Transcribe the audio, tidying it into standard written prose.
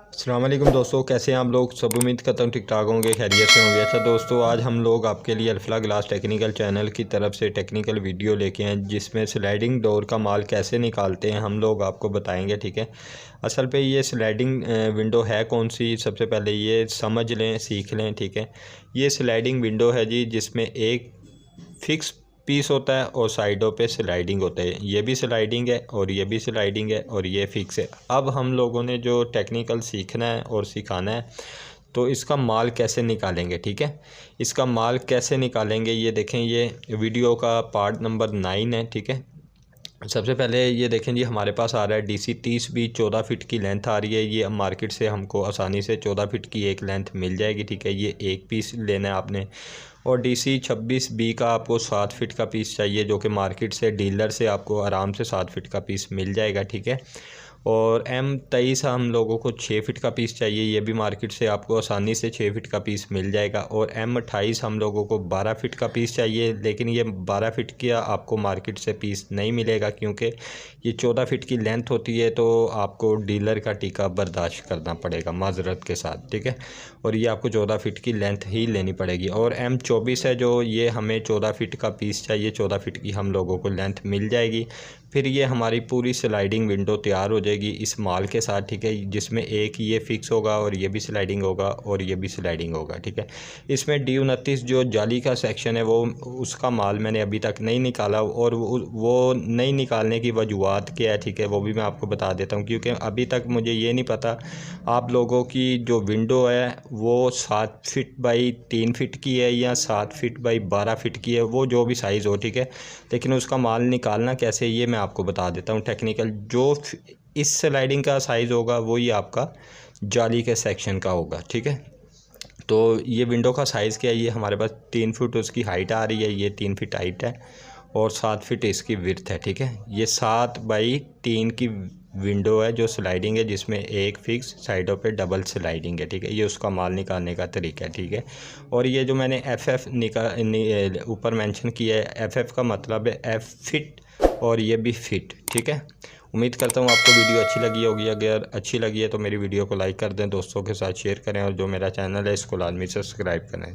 अस्सलाम वालेकुम दोस्तों, कैसे हैं आप लोग। सब उम्मीद करता हूँ ठीक ठाक होंगे, खैरियत से होंगे। अच्छा दोस्तों, आज हम लोग आपके लिए अल्फला ग्लास टेक्निकल चैनल की तरफ से टेक्निकल वीडियो लेके हैं जिसमें स्लाइडिंग डोर का माल कैसे निकालते हैं हम लोग आपको बताएंगे। ठीक है, असल पे ये स्लाइडिंग विंडो है कौन सी, सबसे पहले ये समझ लें, सीख लें। ठीक है, ये स्लाइडिंग विंडो है जी, जिसमें एक फ़िक्स पीस होता है और साइडों पे स्लाइडिंग होता है। ये भी स्लाइडिंग है और ये भी स्लाइडिंग है और ये फिक्स है। अब हम लोगों ने जो टेक्निकल सीखना है और सिखाना है, तो इसका माल कैसे निकालेंगे। ठीक है, इसका माल कैसे निकालेंगे ये देखें, ये वीडियो का पार्ट नंबर 9 है। ठीक है, सबसे पहले ये देखें जी, हमारे पास आ रहा है DC 30B 14 फीट की लेंथ आ रही है। ये मार्केट से हमको आसानी से 14 फीट की एक लेंथ मिल जाएगी। ठीक है, ये एक पीस लेना है आपने। और DC 26B का आपको 7 फीट का पीस चाहिए, जो कि मार्केट से डीलर से आपको आराम से 7 फीट का पीस मिल जाएगा। ठीक है, और M23 हम लोगों को 6 फीट का पीस चाहिए, ये भी मार्केट से आपको आसानी से 6 फीट का पीस मिल जाएगा। और M28 हम लोगों को 12 फीट का पीस चाहिए, लेकिन ये 12 फीट का आपको मार्केट से पीस नहीं मिलेगा, क्योंकि ये 14 फीट की लेंथ होती है, तो आपको डीलर का टीका बर्दाश्त करना पड़ेगा माजरत के साथ। ठीक है, और ये आपको 14 फीट की लेंथ ही लेनी पड़ेगी। और M24 है जो, ये हमें 14 फीट का पीस चाहिए, 14 फीट की हम लोगों को लेंथ मिल जाएगी। फिर ये हमारी पूरी स्लाइडिंग विंडो तैयार हो जाएगी इस माल के साथ। ठीक है, जिसमें एक ये फिक्स होगा और ये भी स्लाइडिंग होगा और ये भी स्लाइडिंग होगा। ठीक है, इसमें D29 जो जाली का सेक्शन है, वो उसका माल मैंने अभी तक नहीं निकाला, और वो नहीं निकालने की वजूहत क्या है, ठीक है, वो भी मैं आपको बता देता हूँ। क्योंकि अभी तक मुझे ये नहीं पता आप लोगों की जो विंडो है वो 7 फीट बाई 3 फीट की है या 7 फीट बाई 12 फीट की है, वो जो भी साइज़ हो। ठीक है, लेकिन उसका माल निकालना कैसे, ये मैं आपको बता देता हूँ टेक्निकल। जो इस स्लाइडिंग का साइज़ होगा वही आपका जाली के सेक्शन का होगा। ठीक है, तो ये विंडो का साइज़ क्या है, ये हमारे पास 3 फुट उसकी हाइट आ रही है, ये 3 फीट हाइट है और 7 फीट इसकी विड्थ है। ठीक है, ये 7 बाई 3 की विंडो है जो स्लाइडिंग है, जिसमें एक फिक्स साइडों पे डबल स्लाइडिंग है। ठीक है, ये उसका माल निकालने का तरीका है। ठीक है, और ये जो मैंने FF ऊपर मेंशन किया है, FF का मतलब है F फिट और ये भी फिट। ठीक है, उम्मीद करता हूँ आपको वीडियो अच्छी लगी होगी। अगर अच्छी लगी है तो मेरी वीडियो को लाइक कर दें, दोस्तों के साथ शेयर करें, और जो मेरा चैनल है इसको लाजमी सब्सक्राइब करें।